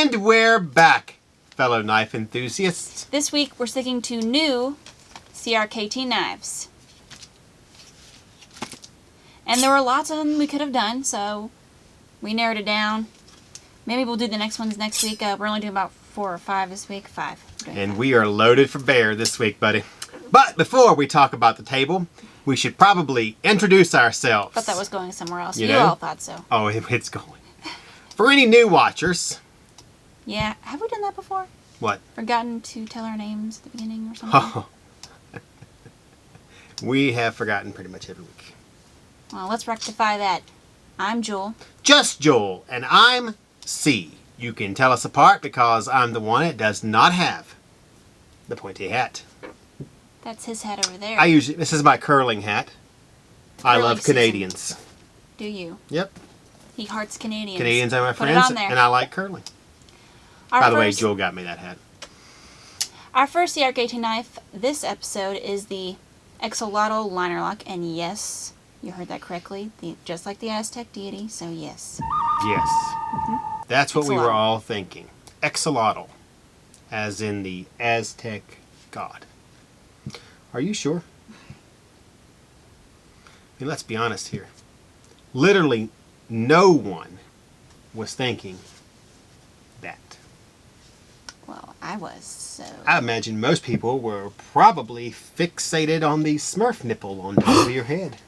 And we're back, fellow knife enthusiasts. This week we're sticking to new CRKT knives. And there were lots of them we could have done, so we narrowed it down. Maybe we'll do the next ones next week. We're only doing about 4 or 5 this week. 5. And we are loaded for bear this week, buddy. But before we talk about the table, we should probably introduce ourselves. I thought that was going somewhere else. You all thought so. Oh, it's going. For any new watchers. Yeah. Have we done that before? What? Forgotten to tell our names at the beginning or something? Oh. We have forgotten pretty much every week. Well, let's rectify that. I'm Jul. Just Joel, and I'm Cee. You can tell us apart because I'm the one that does not have the pointy hat. That's his hat over there. This is my curling hat. I love Canadians. Do you? Yep. He hearts Canadians. Canadians are my Put it friends, on there. and I like curling. By the way, Joel got me that hat. Our first CRKT knife this episode is the Axolotl liner lock, and yes, you heard that correctly, just like the Aztec deity, so yes. Yes. That's what we were all thinking. Axolotl, as in the Aztec god. Are you sure? I mean, let's be honest here. Literally no one was thinking that. Well, I was, so... I imagine most people were probably fixated on the Smurf nipple on top of your head.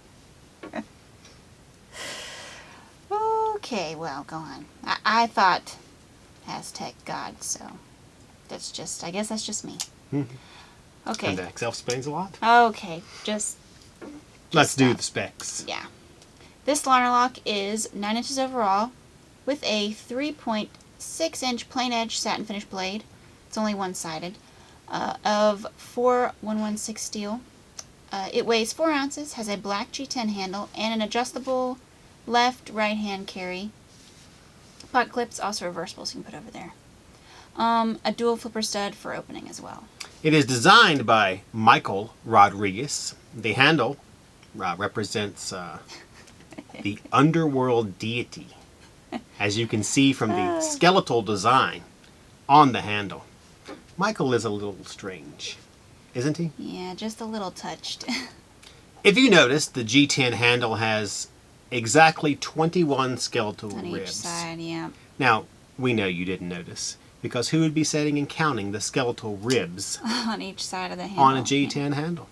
Okay, well, go on. I thought Aztec god, so that's just... I guess that's just me. Okay. And that self-explains a lot. Okay, just Let's do the specs. Yeah. This liner lock is 9 inches overall with a 3.6-inch plain edge satin finish blade. It's only one-sided. Of 4116 steel. It weighs 4 ounces, has a black G10 handle, and an adjustable left-right hand carry. Pot clips also reversible, so you can put over there. A dual flipper stud for opening as well. It is designed by Michael Rodriguez. The handle represents the underworld deity, as you can see from the skeletal design on the handle. Michael is a little strange, isn't he? Yeah, just a little touched. If you notice, the G10 handle has exactly 21 skeletal on ribs. each side, yeah. Now, we know you didn't notice, because who would be setting and counting the skeletal ribs on each side of the handle? On a G10 handle.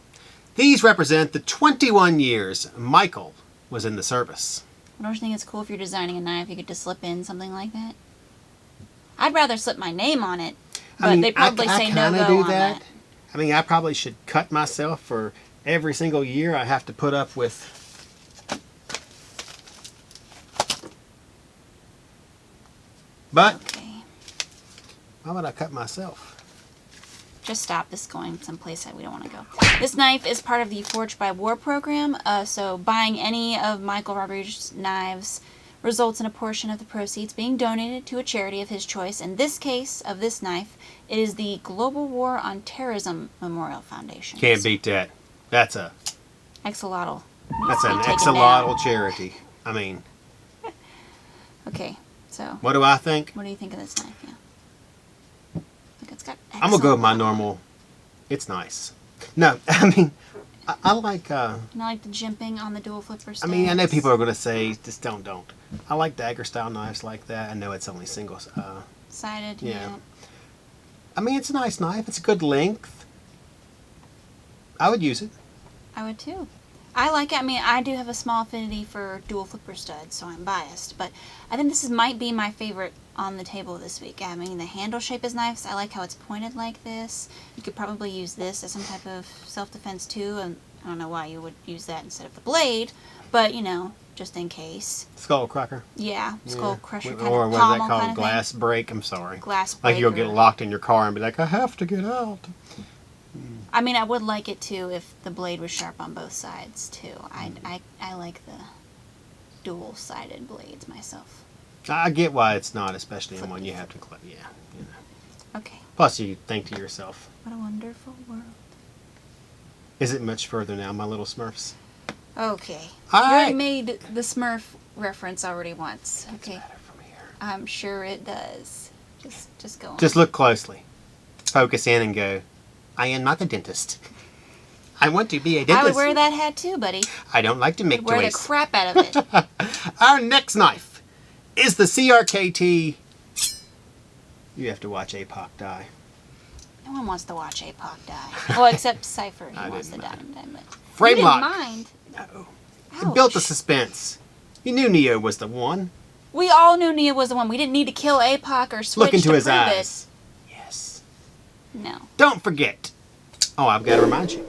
These represent the 21 years Michael was in the service. I don't you think it's cool if you're designing a knife, you could just slip in something like that? I'd rather slip my name on it, but they probably say no go on that. I mean, I probably should cut myself for every single year I have to put up with. But, okay. Why would I cut myself? Just stop this going someplace that we don't want to go. This knife is part of the Forged by War program, so buying any of Michael Rodriguez's knives results in a portion of the proceeds being donated to a charity of his choice. In this case of this knife, it is the Global War on Terrorism Memorial Foundation. Can't beat that. That's an Axolotl. axolotl charity. I mean. Okay, so. What do I think? What do you think of this knife? Yeah. Look, it's got I'm going to go with my normal. It's nice. No, I mean, I like... And I like the jimping on the dual flipper stance. I mean, I know people are going to say, just don't. I like Dagger style knives like that. I know it's only single... sided, yeah. I mean, it's a nice knife. It's a good length. I would use it. I would too. I like it. I mean, I do have a small affinity for dual flipper studs, so I'm biased. But I think this might be my favorite on the table this week. I mean, the handle shape is nice. I like how it's pointed like this. You could probably use this as some type of self-defense too. And I don't know why you would use that instead of the blade, but you know, just in case. Skull cracker. Yeah, skull crusher kind or of what is pommel that called? kind of Glass thing. break. I'm sorry. Glass break. Like you'll get locked in your car and be like, I have to get out. I mean, I would like it too if the blade was sharp on both sides too. I like the dual-sided blades myself. I get why it's not, especially in one you have to clip. Yeah, you know. Okay. Plus, you think to yourself, what a wonderful world. Is it much further now, my little Smurfs? Okay. All you already right. made the Smurf reference already once. Okay. It's better from here. I'm sure it does. Just go on. Just look closely. Focus in and go, I am not a dentist. I want to be a dentist. I would wear that hat too, buddy. I don't like to make I'd wear toys. the crap out of it. Our next knife is the CRKT. You have to watch APOC die. No one wants to watch APOC die. Well, except Cypher. He wants to die. But Frame you didn't lock. mind. No. Ouch. It built the suspense. You knew Neo was the one. We all knew Nia was the one. We didn't need to kill APOC or switch Look into to his prove eyes. Yes. it. No. Don't forget. Oh, I've got to remind you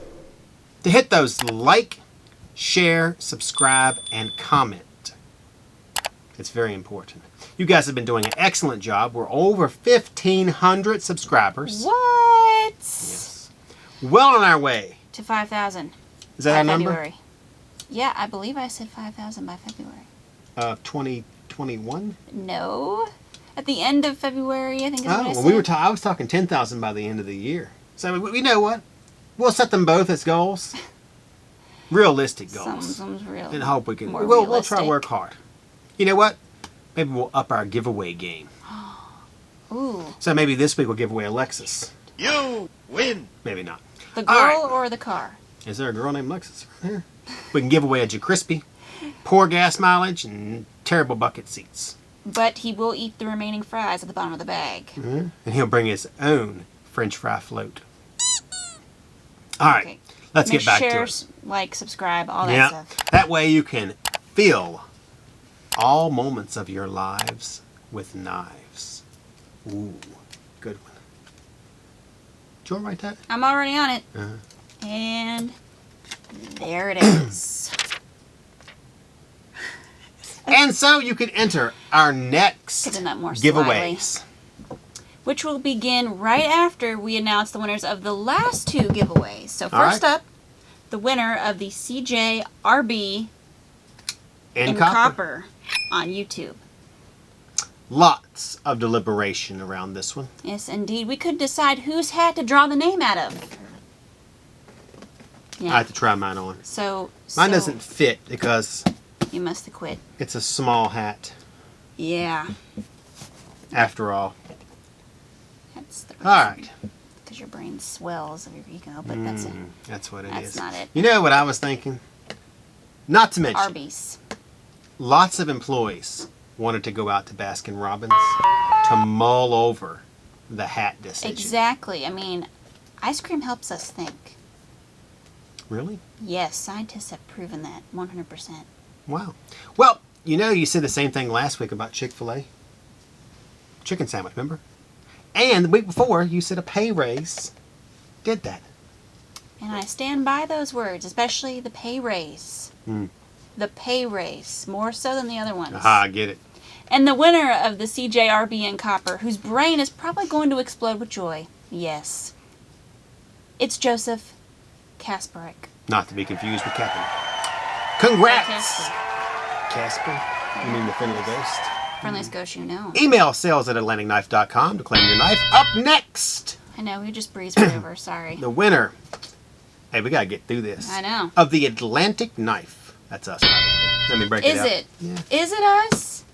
to hit those like, share, subscribe, and comment. It's very important. You guys have been doing an excellent job. We're over 1,500 subscribers. What? Yes. Well on our way. To 5,000. Is that our number? February. Yeah, I believe I said 5,000 by February. 2021? No. At the end of February, I think is what I well, said. I was talking 10,000 by the end of the year. So we know what? We'll set them both as goals. Realistic goals. Some's real. And hope we can. More We'll try realistic. to work hard. You know what? Maybe we'll up our giveaway game. Ooh. So maybe this week we'll give away a Lexus. You win. Maybe not. The girl All right. or the car? Is there a girl named Lexus right here? We can give away a Crispy, poor gas mileage, and terrible bucket seats. But he will eat the remaining fries at the bottom of the bag. Mm-hmm. And he'll bring his own French fry float. All right. Okay. Let's get back share, to it. like, subscribe, all that Yeah. stuff. That way you can fill all moments of your lives with knives. Ooh, good one. Did you all write that? I'm already on it. Uh-huh. And there it is. And so you can enter our next Getting that more giveaways. Which will begin right after we announce the winners of the last two giveaways. So All first right. up, the winner of the CJRB In in copper on YouTube. Lots of deliberation around this one. Yes, indeed. We could decide whose hat to draw the name out of. Yeah. I have to try mine on. So Mine doesn't fit because You must have quit. it's a small hat, Yeah. after all. That's the All right. Because your brain swells of your ego, but that's it. That's what it is. That's not it. You know what I was thinking? Not to mention, Arby's. lots of employees wanted to go out to Baskin Robbins to mull over the hat decision. Exactly. I mean, ice cream helps us think. Really? Yes, scientists have proven that 100%. Wow. Well, you know, you said the same thing last week about Chick-fil-A. Chicken sandwich, remember? And the week before, you said a pay raise did that. And I stand by those words, especially the pay raise. Hmm. The pay raise, more so than the other ones. Aha, I get it. And the winner of the CJRB in copper, whose brain is probably going to explode with joy. Yes. It's Joseph Kasparek. Not to be confused with Captain. Congrats! Fantastic. Casper? You mean the friendly ghost? Friendliest ghost you know. Email sales@atlanticknife.com to claim your knife. Up next, I know, we just breezed right over. Sorry. the winner. Hey, we gotta get through this. I know. Of the Atlantic knife. That's us, by the way. Let me break it Is out. it? Yeah. Is it us?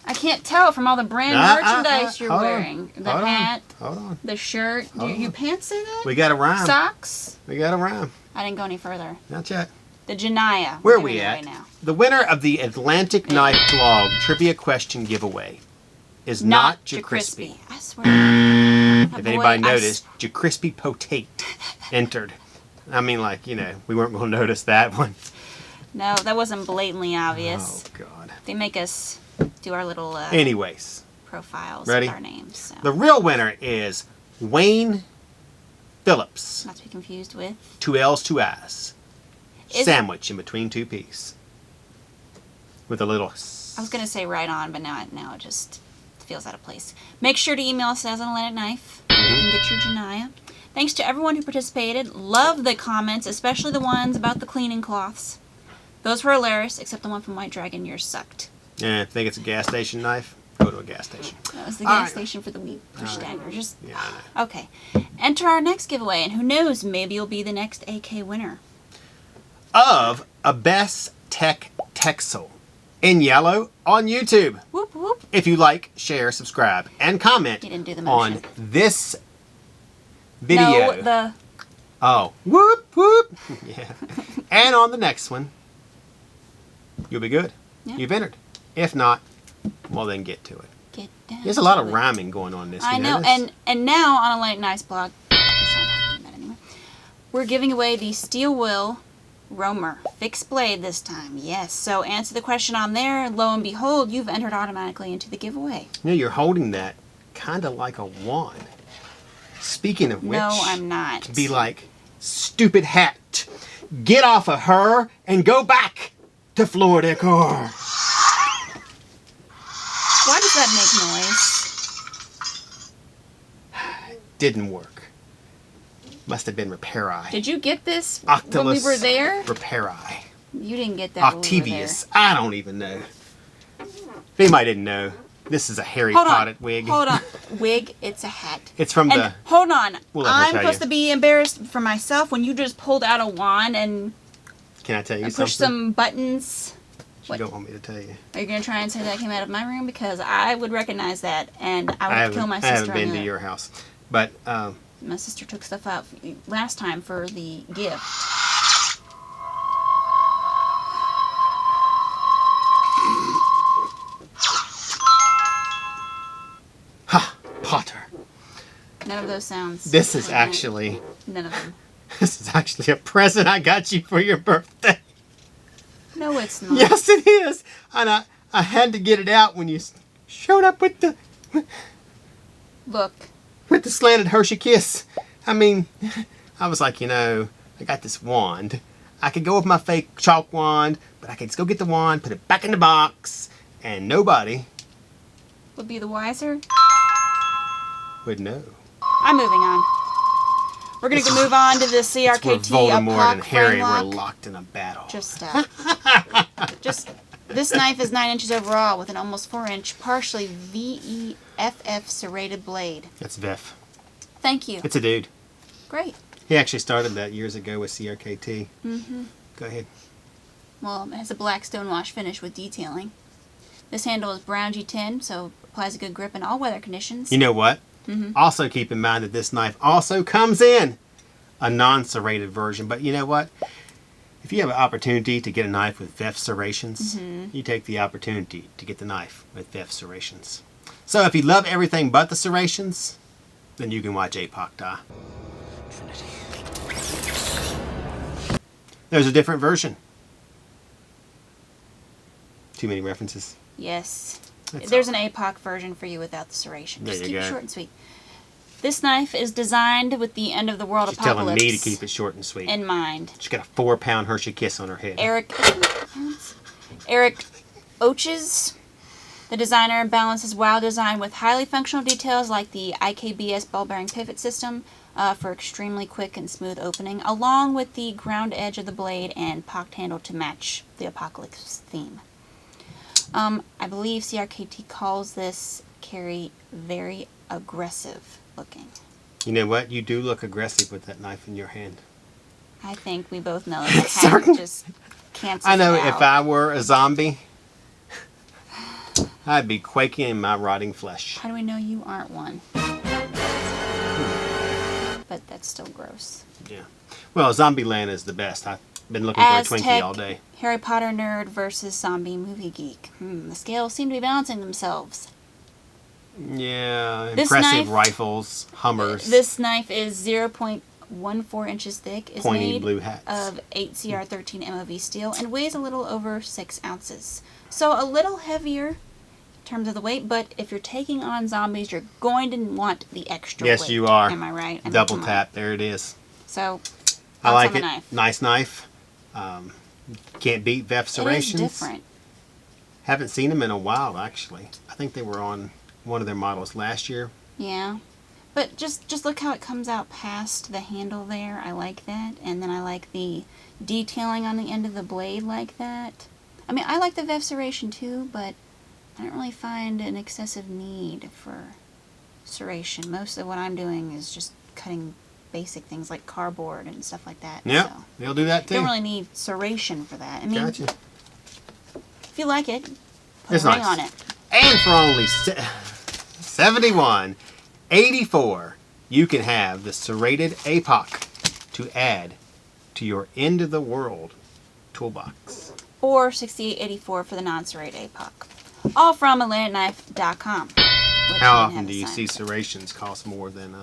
I can't tell from all the brand merchandise you're hold on. wearing. The Hold on. hat, Hold on. the shirt. Hold You on. pants say that? We got a rhyme. Socks? We got a rhyme. I didn't go any further. Not yet. The Janaya. Where are We're we giving it at? away now. The winner of the Atlantic Knife Blog Trivia Question Giveaway is not Jacrispy. I swear. If anybody noticed, Jacrispy Potate entered. I mean, like, you know, we weren't going to notice that one. No, that wasn't blatantly obvious. Oh, God. They make us do our little Anyways, profiles ready? with our names. So. the real winner is Wayne Phillips. Not to be confused with. 2 L's, 2 I's. Is- Sandwich in between 2 P's. With a little... I was going to say right on, but now it just feels out of place. Make sure to email us as an Atlantic Knife. You can get your Janaya. Thanks to everyone who participated. Love the comments, especially the ones about the cleaning cloths. Those were hilarious, except the one from White Dragon. Yours sucked. Yeah, think it's a gas station knife? Go to a gas station. That was the All gas right. station for the week for Stagger. Just Yeah, I know. okay. Enter our next giveaway, and who knows, maybe you'll be the next AK winner. Of a Best Tech Texel in yellow on YouTube. Whoop whoop. if you like, share, subscribe, and comment You didn't do the on motion. this video. No, the... Oh, whoop, whoop. Yeah. And on the next one, you'll be good. Yeah. You've entered. If not, well, then get to it. Get down There's a lot to of it. rhyming going on in this. I you know, notice? and now on a Late Nights blog, we're giving away the Steel Will Roamer fixed blade this time. Yes, so answer the question on there. Lo and behold, you've entered automatically into the giveaway. You know, you're holding that kind of like a wand. Speaking of which, No, I'm not. to be like, stupid hat, get off of her and go back to floor decor. Why does that make noise? Didn't work. Must have been Repairai. Did you get this Octolus when we were there? Repairai. You didn't get that when we were there. Octavius. I don't even know. If anybody didn't know, this is a Harry Hold Potter on. wig. Hold on. Wig, it's a hat. It's from And the... hold on. We'll let her I'm tell supposed you. to be embarrassed for myself when you just pulled out a wand and Can I tell you pushed something? some buttons. You don't want me to tell you. Are you going to try and say that came out of my room? Because I would recognize that, and I would kill my I sister. haven't been on to that. your house. But, My sister took stuff out last time for the gift. ha! Potter. None of those sounds. This is actually... None of them. This is actually a present I got you for your birthday. No, it's not. Yes, it is. And I had to get it out when you showed up with the Look. slanted Hershey kiss. I mean, I was like, you know, I got this wand. I could go with my fake chalk wand, but I could just go get the wand, put it back in the box, and nobody Would be the wiser. would know. I'm moving on. We're going to move on to the It's where CRKT Voldemort and Apoc Harry frame were lock. locked in a battle. Just this knife is 9 inches overall with an almost 4-inch, partially VEFF serrated blade. That's Vef. Thank you. It's a dude. Great. He actually started that years ago with CRKT. Mm-hmm. Go ahead. Well, it has a black stonewash finish with detailing. This handle is brown G10, so applies a good grip in all weather conditions. You know what? Mm-hmm. Also keep in mind that this knife also comes in a non-serrated version. But you know what? If you have an opportunity to get a knife with VEF serrations, you take the opportunity to get the knife with VEF serrations. So if you love everything but the serrations, then you can watch APOC die. There's a different version. Too many references. Yes. That's There's all. an APOC version for you without the serration. There Just you keep it go. short and sweet. This knife is designed with the end of the world She's apocalypse telling me to keep it short and sweet. in mind. She's got a 4-pound Hershey kiss on her head. Eric Oches, the designer, balances WOW design with highly functional details like the IKBS ball bearing pivot system for extremely quick and smooth opening, along with the ground edge of the blade and pocked handle to match the apocalypse theme. I believe CRKT calls this carry very aggressive looking. You know what? You do look aggressive with that knife in your hand. I think we both know that the Sorry. hat just cancels I know it out. if I were a zombie, I'd be quaking in my rotting flesh. How do we know you aren't one? But that's still gross. Yeah. Well, Zombieland is the best. I've been looking for a Twinkie Aztec all day. Harry Potter nerd versus zombie movie geek. The scales seem to be balancing themselves. Yeah. This Impressive knife- rifles, Hummers, This knife is 0.14 inches thick, is pointy made blue hats. of 8CR13 MOV steel, and weighs a little over 6 ounces. So a little heavier in terms of the weight, but if you're taking on zombies, you're going to want the extra weight. Yes, you are. Am I right? I mean, Double come on. tap. There it is. So, I thoughts like on the it. knife? Nice knife. Can't beat VEF It is serrations. different. Haven't seen them in a while, actually. I think they were on one of their models last year. Yeah. But just look how it comes out past the handle there. I like that. And then I like the detailing on the end of the blade like that. I mean, I like the VEF serration too, but I don't really find an excessive need for serration. Most of what I'm doing is just cutting basic things like cardboard and stuff like that. Yeah, So they'll do that too. don't really need serration for that. I mean, Gotcha. if you like it, put It's a ring nice. on it. And for only $71.84, you can have the serrated APOC to add to your end of the world toolbox. Or $68.84 for the non-serrated APOC. All from AtlanticKnife.com. How often do you see serrations cost more than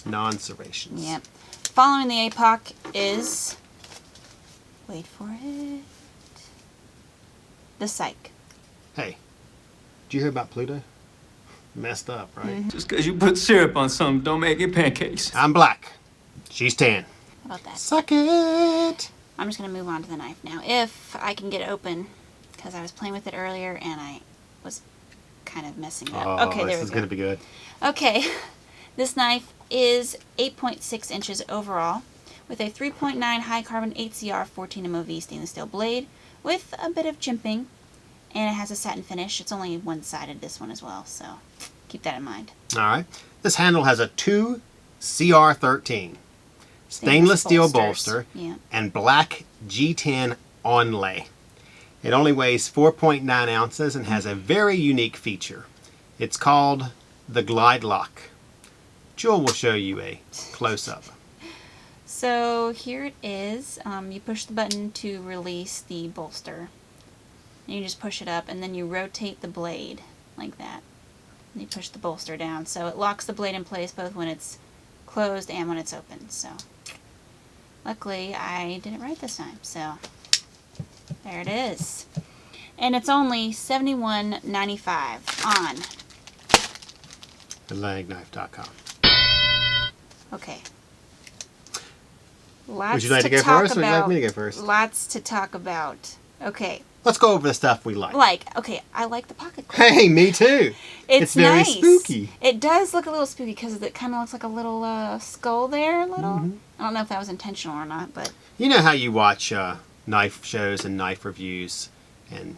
non-serrations? Yep. Following the APOC is, wait for it, the Psych. Hey, did you hear about Pluto? Messed up, right? Mm-hmm. Just because you put syrup on something don't make it pancakes. I'm black. She's tan. How about that? Suck it! I'm just going to move on to the knife now. If I can get it open, because I was playing with it earlier and I was kind of messing it up. Oh, Okay, there this we is go. going to be good. Okay, this knife is 8.6 inches overall with a 3.9 high carbon 8CR 14 MOV stainless steel blade with a bit of jimping, and it has a satin finish. It's only one-sided, this one as well, so keep that in mind. All right. This handle has a 2 CR13 stainless steel bolster Yeah. and black G10 onlay. It only weighs 4.9 ounces and has a very unique feature. It's called the glide lock. Jewel will show you a close-up. So here it is. You push the button to release the bolster. And you just push it up, and then you rotate the blade like that. And you push the bolster down. So it locks the blade in place both when it's closed and when it's open. So luckily I did it right this time. So there it is. And it's only $71.95 on AtlanticKnife.com. Okay. Lots Would you like to go talk first, or would you like about- me to go first? Lots to talk about. Okay. Let's go over the stuff we like. Okay, I like the pocket clip. Hey, me too. It's very nice. spooky. It does look a little spooky because it kind of looks like a little skull there, a little. Mm-hmm. I don't know if that was intentional or not, but You know how you watch knife shows and knife reviews, and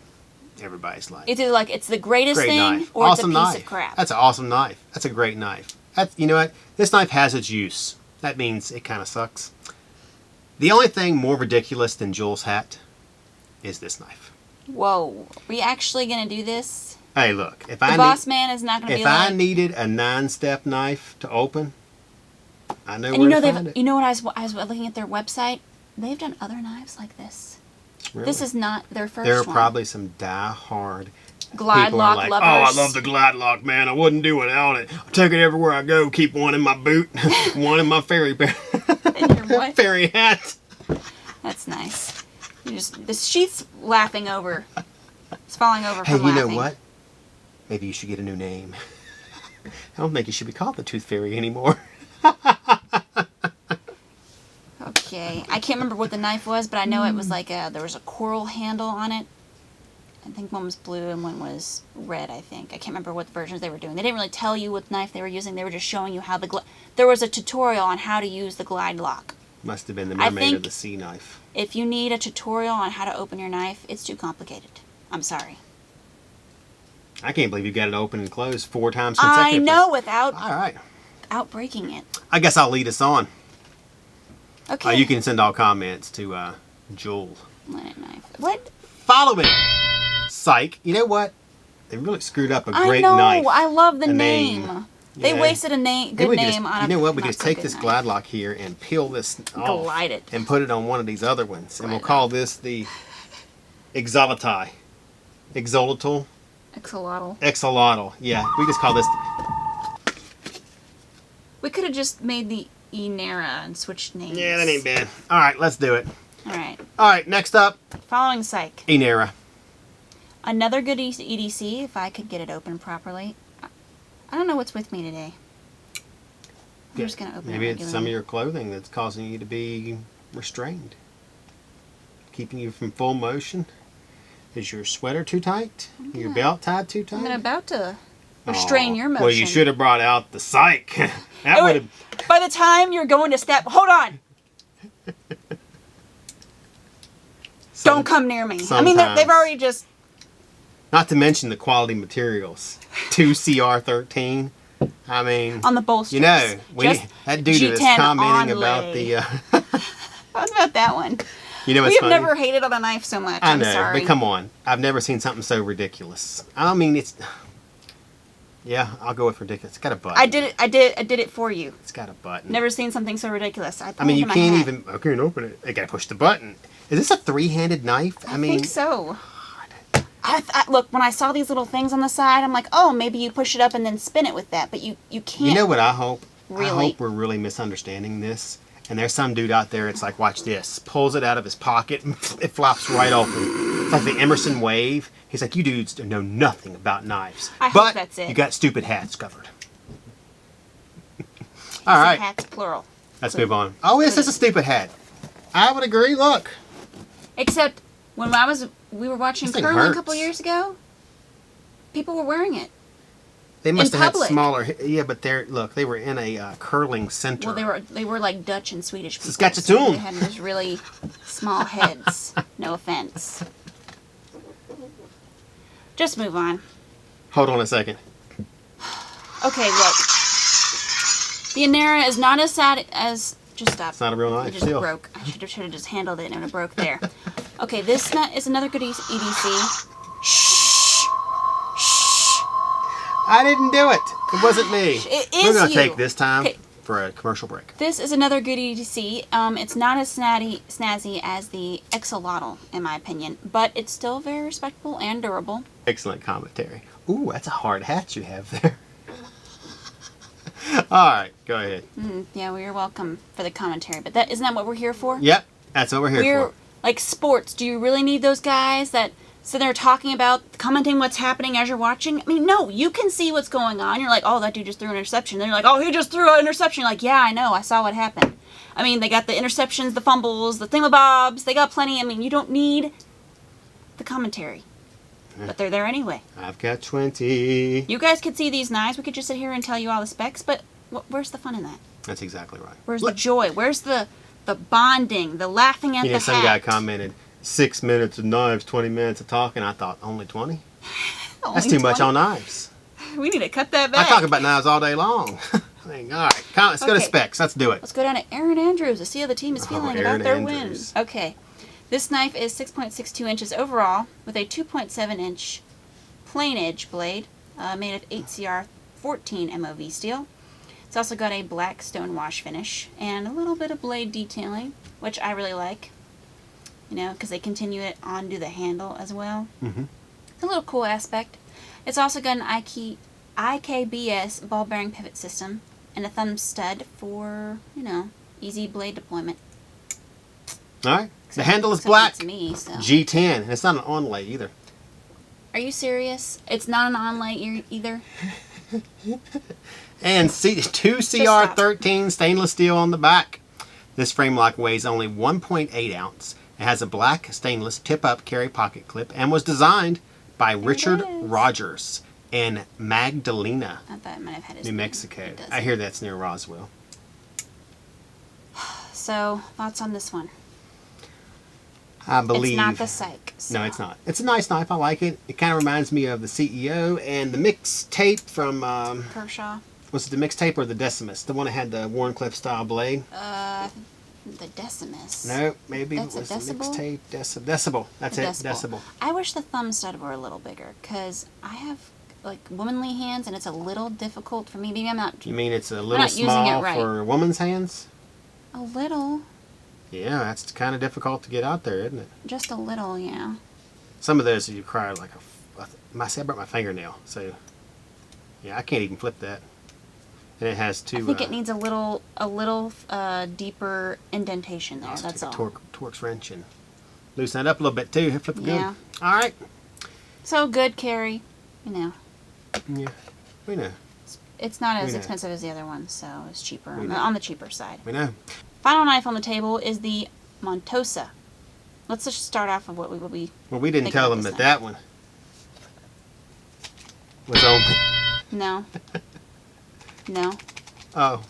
everybody's like, it's either like it's the greatest great thing knife. or Awesome it's a piece knife. of crap. That's an awesome knife. That's a great knife. You know what? This knife has its use. That means it kind of sucks. The only thing more ridiculous than Jewel's hat is this knife. Whoa, are we actually gonna do this? Hey, look. If The I boss man is not gonna be if I like. needed a 9-step knife to open, I know And where you know to find they've. it. You know what I was looking at their website. They've done other knives like this. Really? This is not their first There are one. probably some die-hard Glide people lock are like, lovers. oh, I love the glide lock, man. I wouldn't do without it. I take it everywhere I go. Keep one in my boot, one in my In your what? fairy hat. That's nice. The sheath's laughing over. It's falling over Hey, from you laughing. know what? Maybe you should get a new name. I don't think you should be called the Tooth Fairy anymore. Okay, I can't remember what the knife was, but I know it was like there was a coral handle on it. I think one was blue and one was red, I think. I can't remember what versions they were doing. They didn't really tell you what knife they were using. They were just showing you how there was a tutorial on how to use the glide lock. Must have been the I mermaid of think- the sea knife. If you need a tutorial on how to open your knife, it's too complicated. I'm sorry. I can't believe you got it open and closed 4 times I consecutively. know without All right. breaking it. I guess I'll lead us on. Okay. You can send all comments to Jewel. Knife. What? Follow it. Psych. You know what? They really screwed up a great I know. knife. I love the A name. name. They Yeah. wasted a good Maybe we name just, on a you know what? We not just so take good this knife. glide lock here and peel this off. Glide it. And put it on one of these other ones. And we'll Glide call this the Exolati. Exolotl. Exolotl. Yeah, we just call this. We could have just made the Enera and switched names. Yeah, that ain't bad. All right, let's do it. All right. All right, next up, Following Psych. Enera. Another good EDC, if I could get it open properly. I don't know what's with me today. I'm just going to open Maybe it it's some of regularly. your clothing that's causing you to be restrained. Keeping you from full motion. Is your sweater too tight? Your belt tied too tight? I'm about to restrain Aw. your motion. Well, you should have brought out the Psych. That It would would- have. By the time you're going to step... Hold on! Don't come near me. I mean, sometimes. they've already just... Not to mention the quality materials. 2 CR13. I mean, On the bolsters. you know, Just that dude was G10 commenting onlay. about the. What about that one? You know what's We've funny? never hated on a knife so much. I I'm know, sorry. but come on. I've never seen something so ridiculous. I mean, it's... Yeah, I'll go with ridiculous. It's got a button. I did it for you. It's got a button. Never seen something so ridiculous. I mean, you can't even... I can't open it. I gotta push the button. Is this a three-handed knife? I think so. Look, when I saw these little things on the side, I'm like, oh, maybe you push it up and then spin it with that. But you can't. You know what I hope? Really? I hope we're really misunderstanding this. And there's some dude out there, it's like, watch this. Pulls it out of his pocket and it flops right open. It's like the Emerson wave. He's like, you dudes know nothing about knives. I hope that's it. You got stupid hats covered. All right. Hats, plural. Let's move on. Oh, this is a stupid hat. I would agree. Look. Except when we were watching This thing curling a hurts. couple years ago, people were wearing it. They must In have had public. smaller. Yeah, but they were in a curling center. Well, they were like Dutch and Swedish people. Saskatchewan. So they had those really small heads. No offense. Just move on. Hold on a second. Okay, look. The Anera is not as sad as... Just stop. It's not a real It knife. just Still. broke. I should have just handled it and it broke there. Okay, this is another good EDC. I didn't do it. It wasn't me. It We're is gonna you. take this time Okay. for a commercial break. This is another good EDC. It's not as snazzy as the Exolotl, in my opinion, but it's still very respectable and durable. Excellent commentary. Ooh, that's a hard hat you have there. All right, go ahead. Yeah, well, you're welcome for the commentary, but isn't that what we're here for? Yep, that's what we're here for. Like sports. Do you really need those guys that sit there talking about, commenting what's happening as you're watching? I mean, no, you can see what's going on. You're like, oh, that dude just threw an interception. Then you're like, oh, he just threw an interception. You're like, yeah, I know, I saw what happened. I mean, they got the interceptions, the fumbles, the thingamabobs. They got plenty. I mean, you don't need the commentary. But they're there anyway. I've got 20. You guys could see these knives. We could just sit here and tell you all the specs, but where's the fun in that? That's exactly right. Where's Look, the joy? Where's the bonding, the laughing at you know, the some guy hat? commented, 6 minutes of knives, 20 minutes of talking. I thought, only 20? That's Only too much 20? on knives. We need to cut that I back. talk about knives all day long. All right, let's go to Okay. specs. Let's do it. Let's go down to Aaron Andrews to see how the team is feeling Aaron about their Andrews. win. Okay. This knife is 6.62 inches overall with a 2.7 inch plain edge blade made of 8CR 14 MOV steel. It's also got a black stone wash finish and a little bit of blade detailing, which I really like, you know, because they continue it onto the handle as well. Mm-hmm. It's a little cool aspect. It's also got an IKBS ball bearing pivot system and a thumb stud for, you know, easy blade deployment. All right. The handle is Except black. It's me, so. G10. And it's not an onlay either. Are you serious? It's not an onlay either? And 2CR13 stainless steel on the back. This frame lock weighs only 1.8 ounce. It has a black stainless tip-up carry pocket clip and was designed by Richard it is. Rogers in Magdalena, I thought it might have had his New name. Mexico. It doesn't. I hear that's near Roswell. So, thoughts on this one? I believe. It's not the Psych. So. No, it's not. It's a nice knife. I like it. It kind of reminds me of the CEO and the mixtape from, Kershaw. was it the mixtape or the Decimus? The one that had the Warncliffe style blade? The Decimus. No, maybe That's it a was the decibel? mixtape. Decibel. That's The it. Decibel. I wish the thumb stud were a little bigger, because I have, like, womanly hands, and it's a little difficult for me. Maybe I'm not... You mean it's a not little using small it right. for a woman's hands? A little. Yeah, that's kind of difficult to get out there, isn't it? Just a little, yeah. Some of those you cry like I broke my fingernail, so yeah, I can't even flip that. And it has two. I think it needs a little deeper indentation there. let's That's take all. a Torx wrench and loosen it up a little bit too. Flip it Yeah. good. All right. So good, Carrie. You know, Yeah, we know. it's not as We know. expensive as the other one, so it's cheaper We know. on the cheaper side. We know. Final knife on the table is the Montosa. Let's just start off with what we will be. Well, we didn't Think tell about them this that then. that one was only. No. No. Oh,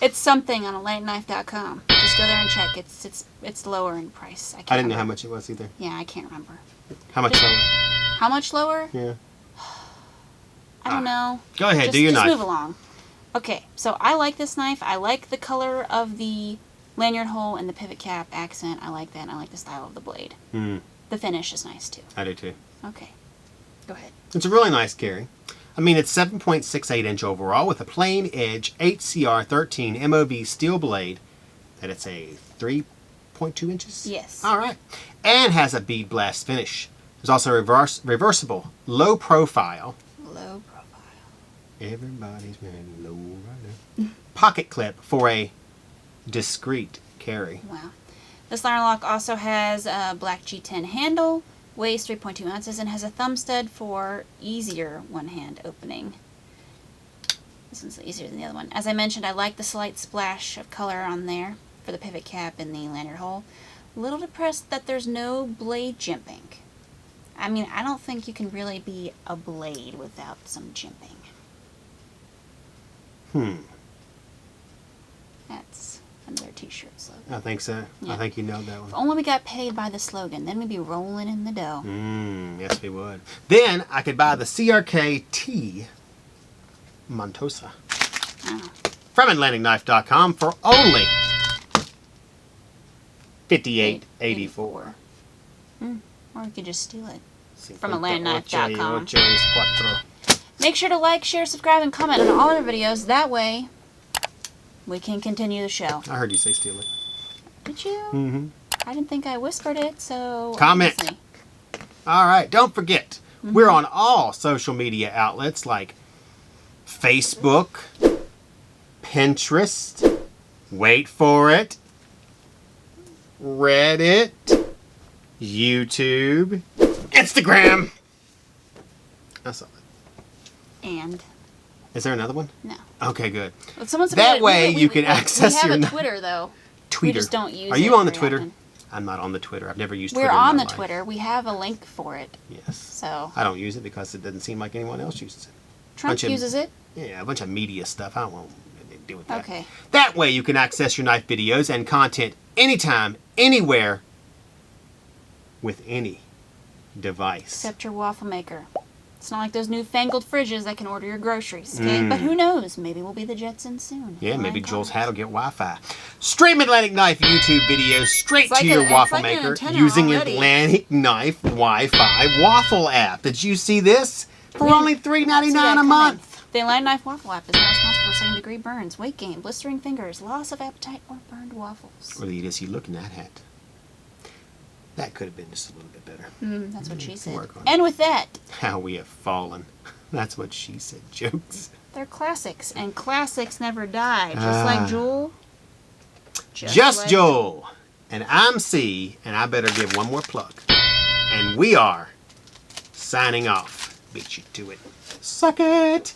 It's something on AlightKnife.com. Just go there and check. It's lower in price. Can't I didn't know how remember. much it was either. Yeah, I can't remember. How much lower? How much lower? Yeah. I don't know. Go ahead, Just, do your just knife. move along. Okay, so I like this knife. I like the color of the lanyard hole and the pivot cap accent. I like that, and I like the style of the blade. Mm, The finish is nice, too. I do too. Okay. Go ahead. It's a really nice carry. I mean, it's 7.68 inch overall with a plain edge 8CR13 MOV steel blade. That it's a 3.2 inches? Yes. All right. And has a bead blast finish. There's also a reversible, low profile. Low profile. Everybody's wearing low rider. Pocket clip for a discreet carry. Wow. This liner lock also has a black G10 handle, weighs 3.2 ounces, and has a thumb stud for easier one-hand opening. This one's easier than the other one. As I mentioned, I like the slight splash of color on there for the pivot cap and the lanyard hole. A little depressed that there's no blade jimping. I mean, I don't think you can really be a blade without some jimping. That's another t-shirt slogan. I think so. Yeah. I think you know that If one. only we got paid by the slogan, then we'd be rolling in the dough. Yes, we would. Then I could buy the CRKT Montosa Oh. from AtlanticKnife.com for only $58.84. Or we could just steal it. From 58 AtlanticKnife.com. 84. Make sure to like, share, subscribe, and comment on all our videos. That way, we can continue the show. I heard you say steal it. Did you? Mm-hmm. I didn't think I whispered it, so... Comment. obviously. All right. Don't forget, we're on all social media outlets like Facebook, Pinterest, wait for it, Reddit, YouTube, Instagram. That's all. And... Is there another one? no. Okay, good. Well, someone's That way you can access we your... have a Twitter, though. Twitter. We just don't use it. Are you on the very Twitter? often. I'm not on the Twitter. I've never used We're Twitter in on my the life. Twitter. We have a link for it. Yes. So, I don't use it because it doesn't seem like anyone else uses it. Trump Bunch of- uses it. Yeah, a bunch of media stuff. I don't want to deal with that. Okay. That way you can access your knife videos and content anytime, anywhere, with any device. Except your waffle maker. It's not like those newfangled fridges that can order your groceries, okay? But who knows? Maybe we'll be the Jetsons soon. Yeah, maybe Flying Joel's cars. hat will get Wi-Fi. Stream Atlantic Knife YouTube videos straight It's to like your it's waffle like an maker antenna using already. Atlantic Knife Wi-Fi waffle app. Did you see this? For only See that $3.99 a coming. month. The Atlantic Knife Waffle app is not responsible for second-degree burns, weight gain, blistering fingers, loss of appetite, or burned waffles. Or it is you look in that hat. That could have been just a little bit better. That's what she said. Work on it. And with that, How we have fallen. That's what she said. Jokes. they're classics, and classics never die. Just like Jul. Just like Joel. And I'm C, and I better give one more plug. And we are signing off. Beat you to it. Suck it.